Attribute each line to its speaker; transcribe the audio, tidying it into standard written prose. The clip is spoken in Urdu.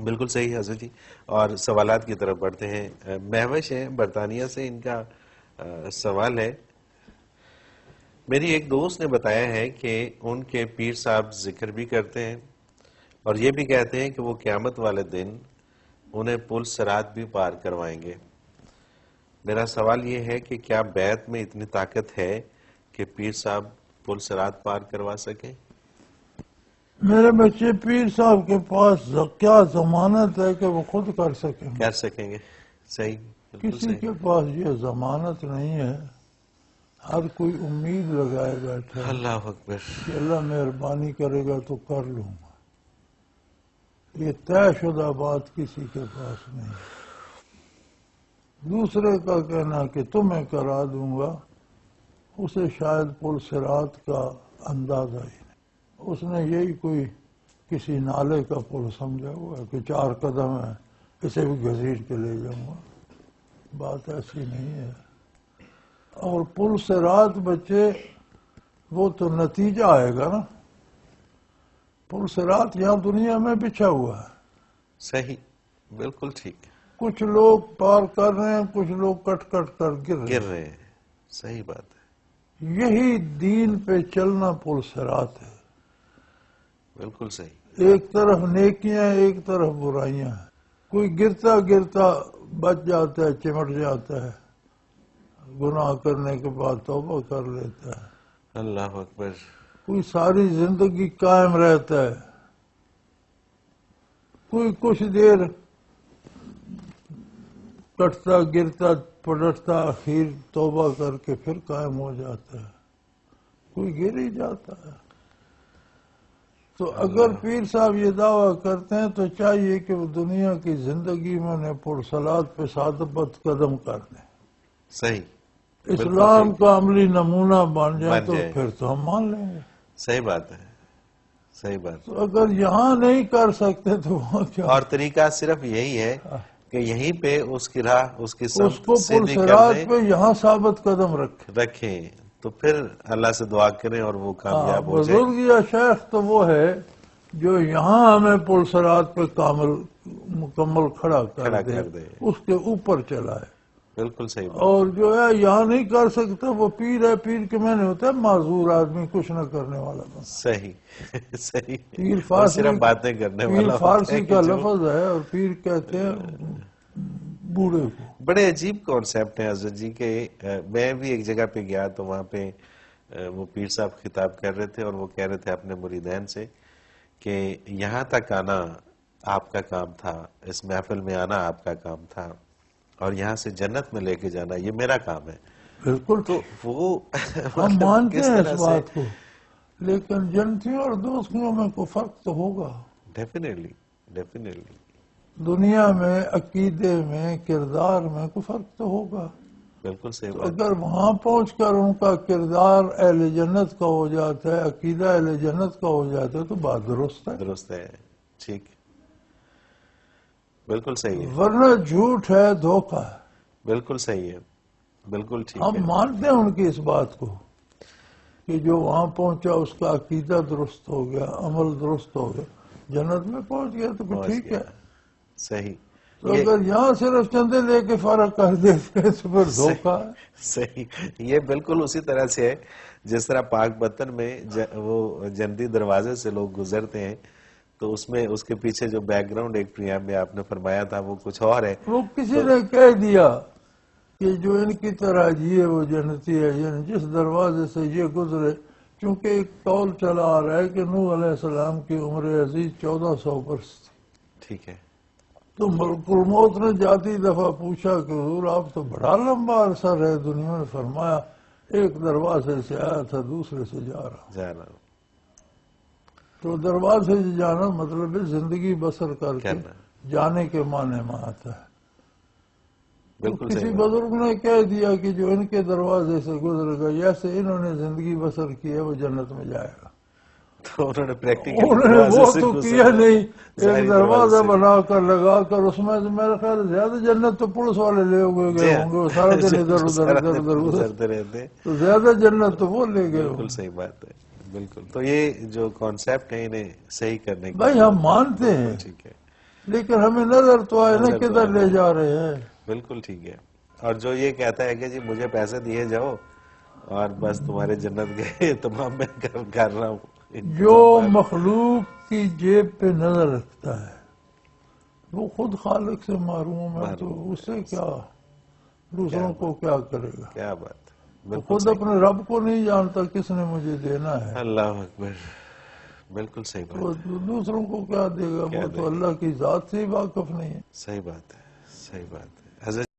Speaker 1: بالکل صحیح حضرت جی. اور سوالات کی طرف بڑھتے ہیں. مہوش ہیں برطانیہ سے، ان کا سوال ہے. میری ایک دوست نے بتایا ہے کہ ان کے پیر صاحب ذکر بھی کرتے ہیں اور یہ بھی کہتے ہیں کہ وہ قیامت والے دن انہیں پل صراط بھی پار کروائیں گے. میرا سوال یہ ہے کہ کیا بیت میں اتنی طاقت ہے کہ پیر صاحب پل صراط پار کروا سکیں؟
Speaker 2: میرے بچے پیر صاحب کے پاس کیا ضمانت ہے کہ وہ خود کر سکیں گے؟
Speaker 1: کر سکیں گے. صحیح، بالکل
Speaker 2: کسی
Speaker 1: صحیح.
Speaker 2: کے پاس یہ ضمانت نہیں ہے. ہر کوئی امید لگائے بیٹھا ہے
Speaker 1: اللہ اکبر.
Speaker 2: کہ اللہ مہربانی کرے گا تو کر لوں گا. یہ طے شدہ بات کسی کے پاس نہیں ہے. دوسرے کا کہنا کہ تمہیں کرا دوں گا، اسے شاید پل صراط کا اندازہ ہی نہیں. اس نے یہی کوئی کسی نالے کا پل سمجھا ہوا ہے کہ 4 قدم ہے، اسے بھی گھسیٹ کے لے جاؤں گا. بات ایسی نہیں ہے. اور پل صراط بچے وہ تو نتیجہ آئے گا نا. پل صراط یہاں دنیا میں بچھا ہوا ہے.
Speaker 1: صحیح، بالکل ٹھیک.
Speaker 2: کچھ لوگ پار کر رہے ہیں، کچھ لوگ کٹ کٹ کر گر رہے
Speaker 1: گر
Speaker 2: ہیں.
Speaker 1: رہے ہیں. صحیح بات ہے.
Speaker 2: یہی دین پہ چلنا پل صراط ہے.
Speaker 1: بالکل صحیح.
Speaker 2: ایک طرف نیکیاں، ایک طرف برائیاں ہیں. کوئی گرتا گرتا بچ جاتا ہے، چمٹ جاتا ہے، گناہ کرنے کے بعد توبہ کر لیتا ہے.
Speaker 1: اللہ اکبر.
Speaker 2: کوئی ساری زندگی قائم رہتا ہے. کوئی کچھ دیر کٹتا گرتا پلٹتا، آخر توبہ کر کے پھر قائم ہو جاتا ہے. کوئی گر ہی جاتا ہے. تو اگر پیر صاحب یہ دعویٰ کرتے ہیں تو چاہیے کہ وہ دنیا کی زندگی میں انہیں پل صراط پہ ثابت قدم کر دیں.
Speaker 1: صحیح.
Speaker 2: اسلام کا عملی نمونہ بن جائے تو پھر تو ہم مان لیں گے.
Speaker 1: صحیح بات ہے. صحیح بات.
Speaker 2: تو اگر یہاں نہیں کر سکتے تو وہاں کیا؟
Speaker 1: اور طریقہ صرف یہی ہے کہ یہیں پہ اس کی راہ، اس کی
Speaker 2: اس
Speaker 1: سمت
Speaker 2: کو پل
Speaker 1: سیدھی کر
Speaker 2: صراط
Speaker 1: دیں،
Speaker 2: پہ یہاں ثابت قدم
Speaker 1: رکھیں تو پھر اللہ سے دعا کریں اور وہ کامیاب ہو جائے.
Speaker 2: بزرگ یا شیخ تو وہ ہے جو یہاں ہمیں پل صراط پہ مکمل کھڑا کر دے، اس کے اوپر چلائے.
Speaker 1: بالکل صحیح بات.
Speaker 2: اور جو ہے یہاں نہیں کر سکتا وہ پیر ہے. پیر کے میں نے ہوتا ہے معذور آدمی، کچھ نہ کرنے والا بندہ.
Speaker 1: صحیح صحیح.
Speaker 2: پیر
Speaker 1: اور
Speaker 2: فارسی
Speaker 1: صرف باتیں کرنے والا
Speaker 2: پیر
Speaker 1: ہوتا
Speaker 2: فارسی
Speaker 1: ہے
Speaker 2: کا
Speaker 1: کہ جو
Speaker 2: لفظ ہے اور پیر کہتے ہیں بوڑھے کو.
Speaker 1: بڑے عجیب کانسیپٹ ہیں حضرت جی کہ میں بھی ایک جگہ پہ گیا تو وہاں پہ وہ پیر صاحب خطاب کر رہے تھے اور وہ کہہ رہے تھے اپنے مریدین سے کہ یہاں تک آنا آپ کا کام تھا، اس محفل میں آنا آپ کا کام تھا، اور یہاں سے جنت میں لے کے جانا یہ میرا کام ہے.
Speaker 2: بالکل
Speaker 1: تو وہ
Speaker 2: ہم مانتے ہیں اس بات کو، لیکن جنتیوں اور دوستیوں میں کوئی فرق تو ہوگا.
Speaker 1: Definitely definitely.
Speaker 2: دنیا میں، عقیدے میں، کردار میں کوئی فرق تو ہوگا.
Speaker 1: بالکل صحیح
Speaker 2: تو
Speaker 1: بات.
Speaker 2: اگر وہاں پہنچ کر ان کا کردار اہل جنت کا ہو جاتا ہے، عقیدہ اہل جنت کا ہو جاتا ہے تو بات درست ہے.
Speaker 1: درست ہے. ٹھیک. بالکل صحیح ہے.
Speaker 2: ورنہ جھوٹ ہے، دھوکہ ہے.
Speaker 1: بالکل صحیح ہے. بالکل ٹھیک
Speaker 2: ہم
Speaker 1: ہے.
Speaker 2: مانتے ہیں ان کی اس بات کو کہ جو وہاں پہنچا اس کا عقیدہ درست ہو گیا، عمل درست ہو گیا، جنت میں پہنچ گیا تو پھر ٹھیک ہے.
Speaker 1: صحیح.
Speaker 2: تو اگر یہاں صرف چندے لے کے فرق کر دیتے ہیں تو پھر دھوکہ ہے.
Speaker 1: صحیح. یہ بالکل اسی طرح سے ہے جس طرح پاک بطن میں وہ جنتی دروازے سے لوگ گزرتے ہیں تو اس میں اس کے پیچھے جو بیک گراؤنڈ ایک پریام میں آپ نے فرمایا تھا وہ کچھ اور ہے.
Speaker 2: وہ کسی نے کہہ دیا کہ جو ان کی طرح جیے وہ جنتی ہے، یعنی جس دروازے سے یہ گزرے. چونکہ ایک قول چلا آ رہا ہے کہ نوح علیہ السلام کی عمر عزیز 1400 برس تھی.
Speaker 1: ٹھیک ہے.
Speaker 2: تو ملک الموت نے جاتی دفعہ پوچھا کہ حضور آپ تو بڑا لمبا عرصہ رہے دنیا میں. فرمایا ایک دروازے سے آیا تھا، دوسرے سے جا رہا ہوں. تو دروازے سے جانا مطلب ہے زندگی بسر کر کے جانے کے معنی میں آتا ہے. کسی بزرگ نے کہہ دیا کہ جو ان کے دروازے سے گزرے گا، جیسے انہوں نے زندگی بسر کی ہے وہ جنت میں جائے گا.
Speaker 1: تو انہوں نے
Speaker 2: وہ تو کیا نہیں، ایک دروازہ بنا کر لگا کر اس میں میرا خیال زیادہ جنت تو پولیس والے لے گئے ہوں گے، وہ سارا دن ادھر ادھر
Speaker 1: گزرتے رہتے،
Speaker 2: تو زیادہ جنت تو وہ لے گئے.
Speaker 1: بالکل صحیح بات ہے. بالکل. تو یہ جو کانسیپٹ ہے انہیں صحیح کرنے کی
Speaker 2: بھائی ہم مانتے ہیں.
Speaker 1: ٹھیک ہے.
Speaker 2: لیکن ہمیں نظر تو آئے نا
Speaker 1: نظر تو
Speaker 2: کدھر
Speaker 1: آئے
Speaker 2: لے
Speaker 1: نا۔
Speaker 2: جا رہے ہیں۔
Speaker 1: بالکل ٹھیک ہے۔ اور جو یہ کہتا ہے کہ جی مجھے پیسے دیے جاؤ اور بس تمہارے جنت کے تمام میں کر رہا ہوں
Speaker 2: جو
Speaker 1: انتظامات۔
Speaker 2: مخلوق کی جیب پہ نظر رکھتا ہے وہ خود خالق سے محروم ہے، تو
Speaker 1: محروم
Speaker 2: اس سے کیا دوسروں کو کیا کرے گا؟
Speaker 1: کیا بات ہے،
Speaker 2: تو
Speaker 1: بالکل
Speaker 2: خود
Speaker 1: صحیح۔
Speaker 2: اپنے رب کو نہیں جانتا کس نے مجھے دینا ہے،
Speaker 1: اللہ اکبر، بالکل صحیح
Speaker 2: تو
Speaker 1: بات ہے،
Speaker 2: دوسروں کو کیا دے گا؟
Speaker 1: کیا
Speaker 2: وہ
Speaker 1: دے
Speaker 2: تو
Speaker 1: گا؟
Speaker 2: اللہ کی ذات سے ہی واقف نہیں ہے۔
Speaker 1: صحیح بات ہے، صحیح بات ہے۔ حضرت